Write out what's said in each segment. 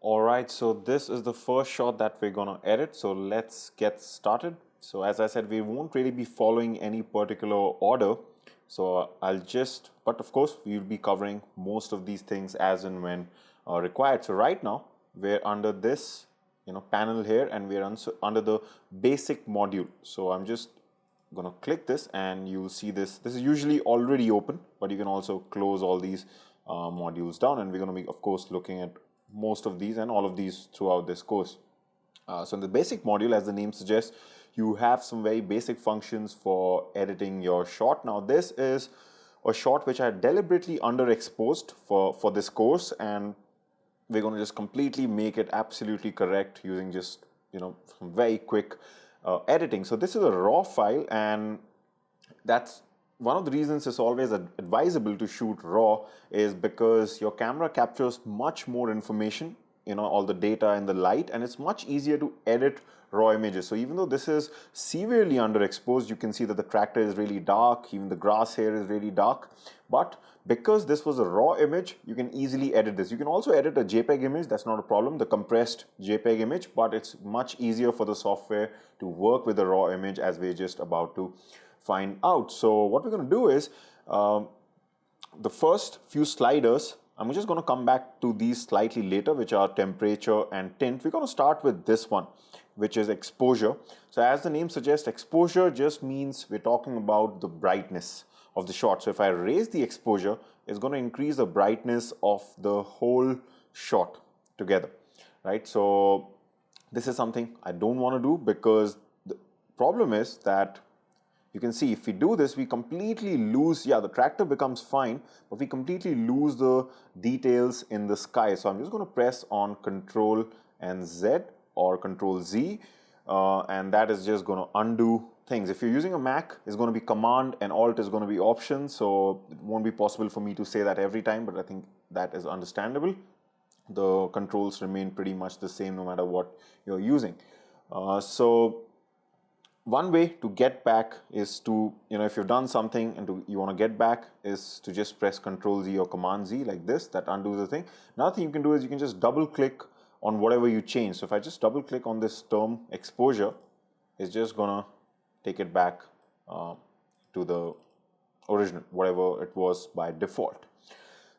Alright, so this is the first shot that we're gonna edit, so let's get started. So as I said, we won't really be following any particular order. So but of course, we'll be covering most of these things as and when required. So right now, we're under this panel here, and we're under the basic module. So I'm just gonna click this, and you'll see this is usually already open, but you can also close all these modules down, and we're gonna be of course looking at most of these and all of these throughout this course. So in the basic module, as the name suggests, you have some very basic functions for editing your shot. Now this is a shot which I deliberately underexposed for this course, and we're going to just completely make it absolutely correct using just some very quick editing. So this is a raw file, and that's one of the reasons it's always advisable to shoot raw, is because your camera captures much more information, all the data and the light, and it's much easier to edit raw images. So even though this is severely underexposed, you can see that the tractor is really dark, even the grass here is really dark, but because this was a raw image, you can easily edit this. You can also edit a JPEG image, that's not a problem, the compressed JPEG image, but it's much easier for the software to work with the raw image, as we're just about to find out. So what we're going to do is the first few sliders, I'm just going to come back to these slightly later, which are temperature and tint. We're going to start with this one, which is exposure. So as the name suggests, exposure just means we're talking about the brightness of the shot. So if I raise the exposure, it's going to increase the brightness of the whole shot together, right? So this is something I don't want to do, because the problem is that you can see if we do this, we completely lose, the tractor becomes fine, but we completely lose the details in the sky. So I'm just going to press on Control and Z or Control Z, and that is just going to undo things. If you're using a Mac, it's going to be Command, and Alt is going to be Option, so it won't be possible for me to say that every time, but I think that is understandable. The controls remain pretty much the same no matter what you're using. So one way to get back is to, if you've done something and you want to get back, is to just press Control Z or Command Z like this. That undoes the thing. Another thing you can do is you can just double click on whatever you change. So if I just double click on this term exposure, it's just gonna take it back to the original, whatever it was by default.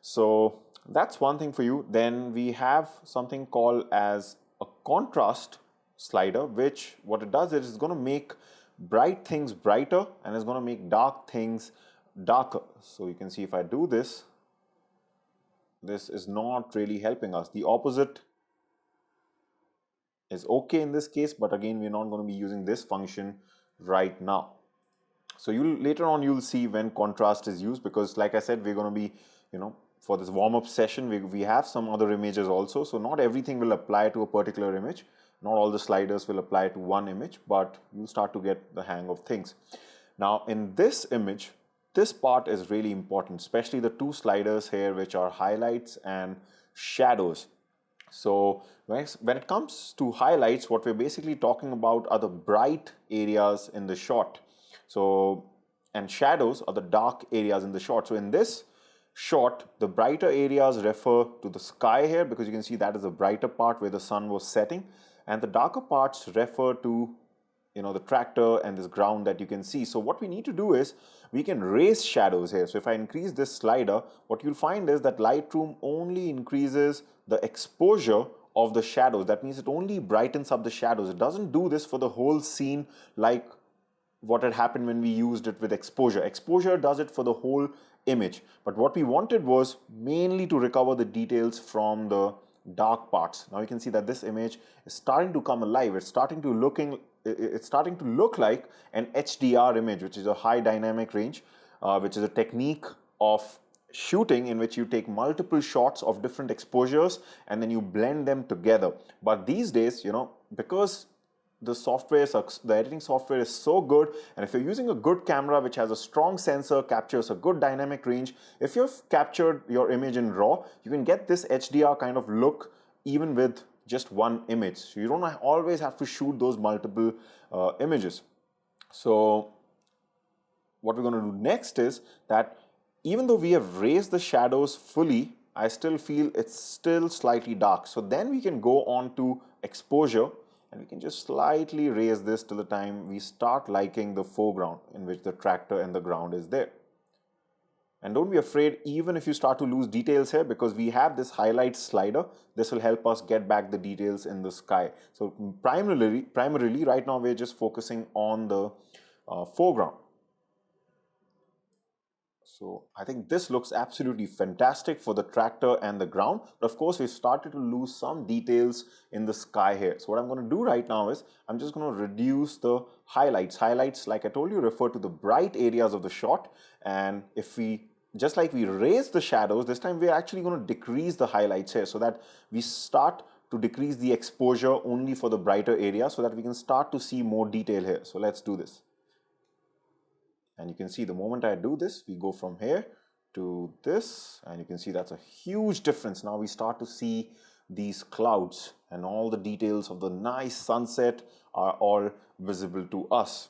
So that's one thing for you. Then we have something called as a contrast slider, which what it does is it's going to make bright things brighter, and it's going to make dark things darker. So you can see if I do this, this is not really helping us. The opposite is okay in this case, but again, we're not going to be using this function right now. So later on you'll see when contrast is used, because like I said, we're going to be, for this warm-up session, we have some other images also. So not everything will apply to a particular image. Not all the sliders will apply to one image, but you'll start to get the hang of things. Now in this image, this part is really important, especially the two sliders here, which are highlights and shadows. So when it comes to highlights, what we're basically talking about are the bright areas in the shot. So, and shadows are the dark areas in the shot. So in this shot, the brighter areas refer to the sky here, because you can see that is the brighter part where the sun was setting, and the darker parts refer to the tractor and this ground that you can see. So what we need to do is we can raise shadows here. So if I increase this slider, what you'll find is that Lightroom only increases the exposure of the shadows. That means it only brightens up the shadows. It doesn't do this for the whole scene like what had happened when we used it with exposure. Exposure does it for the whole image. But what we wanted was mainly to recover the details from the dark parts. Now you can see that this image is starting to come alive. It's starting to look like an HDR image, which is a high dynamic range, which is a technique of shooting in which you take multiple shots of different exposures and then you blend them together. But these days, because the editing software is so good, and if you're using a good camera which has a strong sensor, captures a good dynamic range, if you've captured your image in RAW, you can get this HDR kind of look even with just one image. So you don't always have to shoot those multiple images. So what we're going to do next is that even though we have raised the shadows fully, I still feel it's still slightly dark. So then we can go on to exposure, and we can just slightly raise this till the time we start liking the foreground in which the tractor and the ground is there. And don't be afraid even if you start to lose details here, because we have this highlight slider. This will help us get back the details in the sky. So primarily right now we're just focusing on the foreground. So I think this looks absolutely fantastic for the tractor and the ground. But of course, we've started to lose some details in the sky here. So what I'm going to do right now is I'm just going to reduce the highlights. Highlights, like I told you, refer to the bright areas of the shot. And if we, just like we raise the shadows, this time we're actually going to decrease the highlights here so that we start to decrease the exposure only for the brighter area so that we can start to see more detail here. So let's do this. And you can see the moment I do this, we go from here to this, and you can see that's a huge difference. Now we start to see these clouds and all the details of the nice sunset are all visible to us.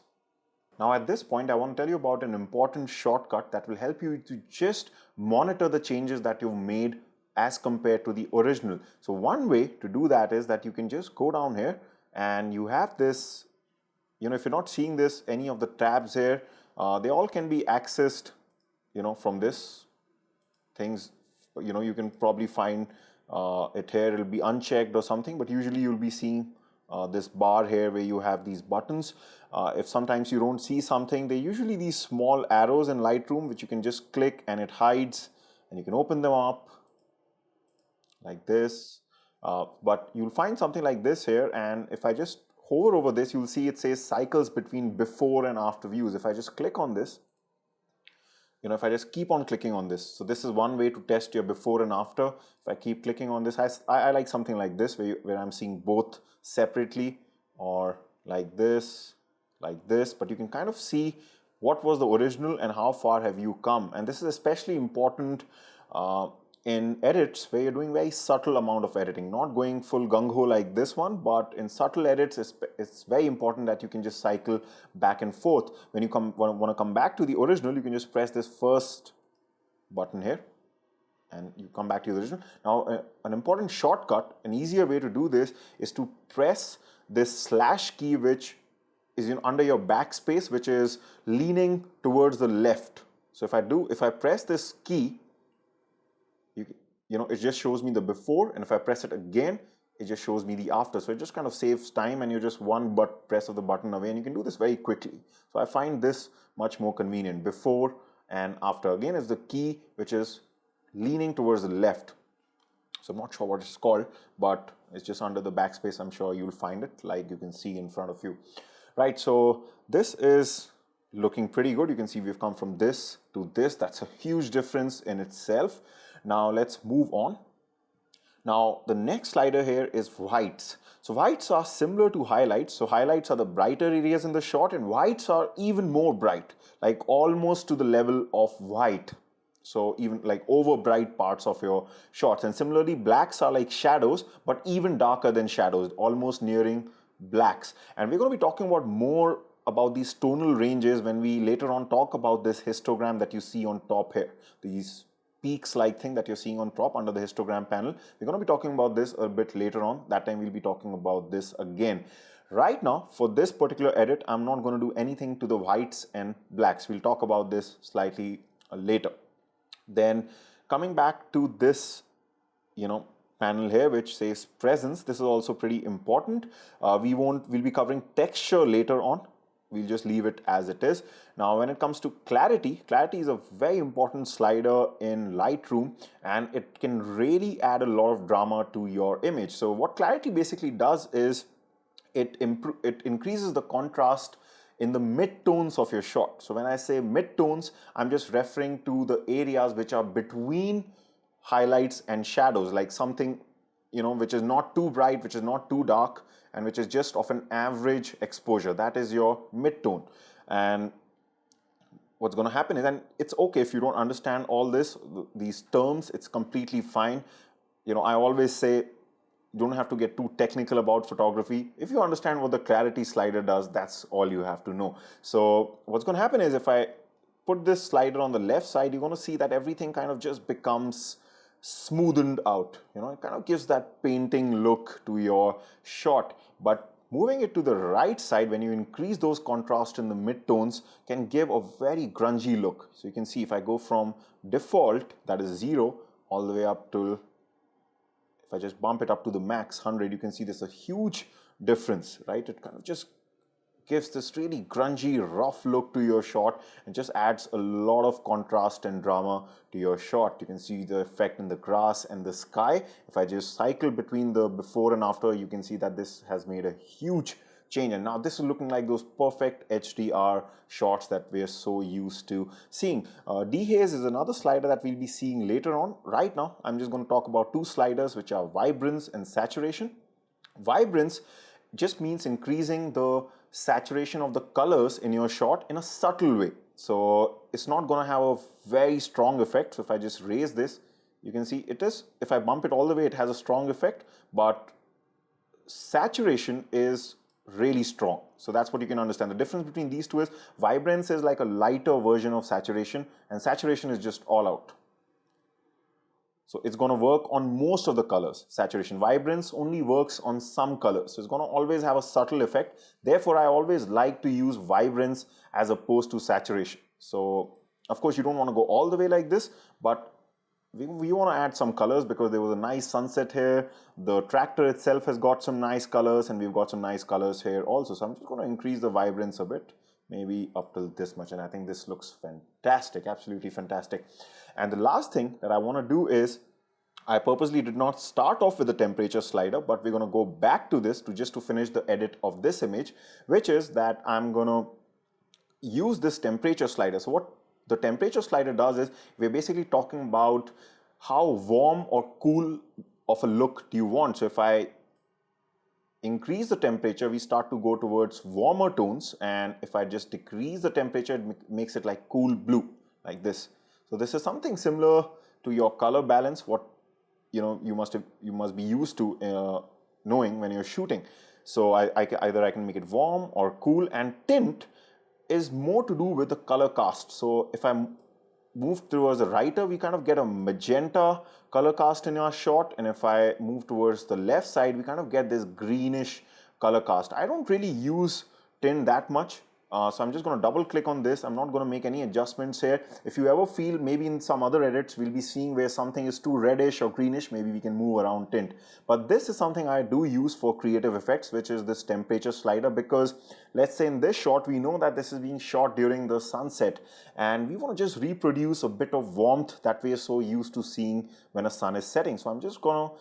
Now at this point, I want to tell you about an important shortcut that will help you to just monitor the changes that you've made as compared to the original. So one way to do that is that you can just go down here and you have this, if you're not seeing this, any of the tabs here, they all can be accessed, from this things. You can probably find it here. It'll be unchecked or something, but usually you'll be seeing this bar here where you have these buttons. If sometimes you don't see something, they're usually these small arrows in Lightroom which you can just click and it hides, and you can open them up like this. But you'll find something like this here, and if I just hover over this, you'll see it says cycles between before and after views. If I just click on this, if I just keep on clicking on this, so this is one way to test your before and after. If I keep clicking on this, I like something like this where I'm seeing both separately, or like this, but you can kind of see what was the original and how far have you come. And this is especially important in edits where you're doing very subtle amount of editing, not going full gung-ho like this one, but in subtle edits, it's very important that you can just cycle back and forth. When you want to come back to the original, you can just press this first button here and you come back to the original. Now, an important shortcut, an easier way to do this is to press this / key, which is under your backspace, which is leaning towards the left. So if I press this key, it just shows me the before, and if I press it again, it just shows me the after. So it just kind of saves time, and you're just one press of the button away, and you can do this very quickly. So I find this much more convenient. Before and after. Again, is the key which is leaning towards the left. So I'm not sure what it's called, but it's just under the backspace. I'm sure you'll find it, like you can see in front of you. Right, so this is looking pretty good. You can see we've come from this to this. That's a huge difference in itself. Now let's move on. Now the next slider here is whites. So whites are similar to highlights. So highlights are the brighter areas in the shot, and whites are even more bright, like almost to the level of white. So even like over bright parts of your shots. And similarly, blacks are like shadows, but even darker than shadows, almost nearing blacks. And we're going to be talking more about these tonal ranges when we later on talk about this histogram that you see on top here. These peaks like thing that you're seeing on top under the histogram panel. We're going to be talking about this a bit later on. That time we'll be talking about this again. Right now, for this particular edit, I'm not going to do anything to the whites and blacks. We'll talk about this slightly later. Then coming back to this, panel here which says presence, this is also pretty important. We'll be covering texture later on. We'll just leave it as it is. Now, when it comes to clarity, clarity is a very important slider in Lightroom, and it can really add a lot of drama to your image. So what clarity basically does is it increases the contrast in the mid-tones of your shot. So when I say mid-tones, I'm just referring to the areas which are between highlights and shadows, like something, which is not too bright, which is not too dark, and which is just of an average exposure. That is your mid-tone. And what's going to happen is, and it's okay if you don't understand all these terms, it's completely fine. I always say, you don't have to get too technical about photography. If you understand what the clarity slider does, that's all you have to know. So what's going to happen is, if I put this slider on the left side, you're going to see that everything kind of just becomes smoothened out. You know, it kind of gives that painting look to your shot. But moving it to the right side, when you increase those contrast in the midtones, can give a very grungy look. So you can see if I go from default, that is 0, all the way up to, if I just bump it up to the max 100, you can see there's a huge difference, right? It kind of just gives this really grungy, rough look to your shot and just adds a lot of contrast and drama to your shot. You can see the effect in the grass and the sky. If I just cycle between the before and after, you can see that this has made a huge change. And now this is looking like those perfect HDR shots that we're so used to seeing. Dehaze is another slider that we'll be seeing later on. Right now, I'm just going to talk about two sliders, which are vibrance and saturation. Vibrance just means increasing the saturation of the colors in your shot in a subtle way. So it's not going to have a very strong effect. So if I just raise this, you can see it is, if I bump it all the way, it has a strong effect, but saturation is really strong. So that's what you can understand. The difference between these two is vibrance is like a lighter version of saturation, and saturation is just all out. So it's going to work on most of the colors. Saturation. Vibrance only works on some colors. So it's going to always have a subtle effect. Therefore, I always like to use vibrance as opposed to saturation. So of course, you don't want to go all the way like this, but we want to add some colors because there was a nice sunset here. The tractor itself has got some nice colors, and we've got some nice colors here also. So I'm just going to increase the vibrance a bit, maybe up till this much, and I think this looks fantastic, absolutely fantastic. And the last thing that I want to do is, I purposely did not start off with the temperature slider, but we're going to go back to this to finish the edit of this image, which is that I'm going to use this temperature slider. So what the temperature slider does is, we're basically talking about how warm or cool of a look do you want. So if I increase the temperature, we start to go towards warmer tones, and if I just decrease the temperature, it makes it like cool blue, like this. So this is something similar to your color balance, what you must be used to knowing when you're shooting. So either I can make it warm or cool, and tint is more to do with the color cast. So if I move towards the righter, we kind of get a magenta color cast in our shot, and if I move towards the left side, we kind of get this greenish color cast. I don't really use tint that much. So I'm just going to double click on this. I'm not going to make any adjustments here. If you ever feel maybe in some other edits we'll be seeing where something is too reddish or greenish, maybe we can move around tint. But this is something I do use for creative effects, which is this temperature slider, because let's say in this shot we know that this is being shot during the sunset, and we want to just reproduce a bit of warmth that we are so used to seeing when a sun is setting. So I'm just going to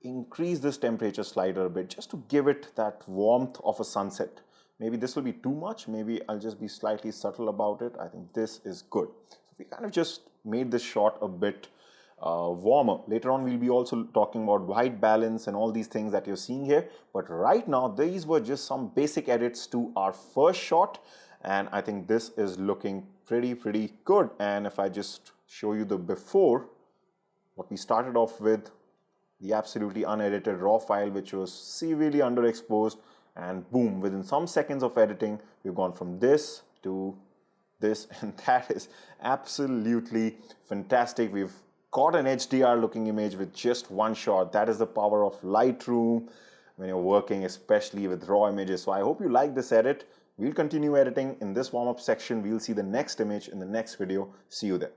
increase this temperature slider a bit just to give it that warmth of a sunset. Maybe this will be too much. Maybe I'll just be slightly subtle about it. I think this is good. So we kind of just made this shot a bit warmer. Later on, we'll be also talking about white balance and all these things that you're seeing here. But right now, these were just some basic edits to our first shot. And I think this is looking pretty good. And if I just show you the before, what we started off with, the absolutely unedited raw file, which was severely underexposed. And boom, within some seconds of editing, we've gone from this to this, and that is absolutely fantastic. We've got an HDR looking image with just one shot. That is the power of Lightroom when you're working, especially with raw images. So I hope you like this edit. We'll continue editing in this warm-up section. We'll see the next image in the next video. See you there.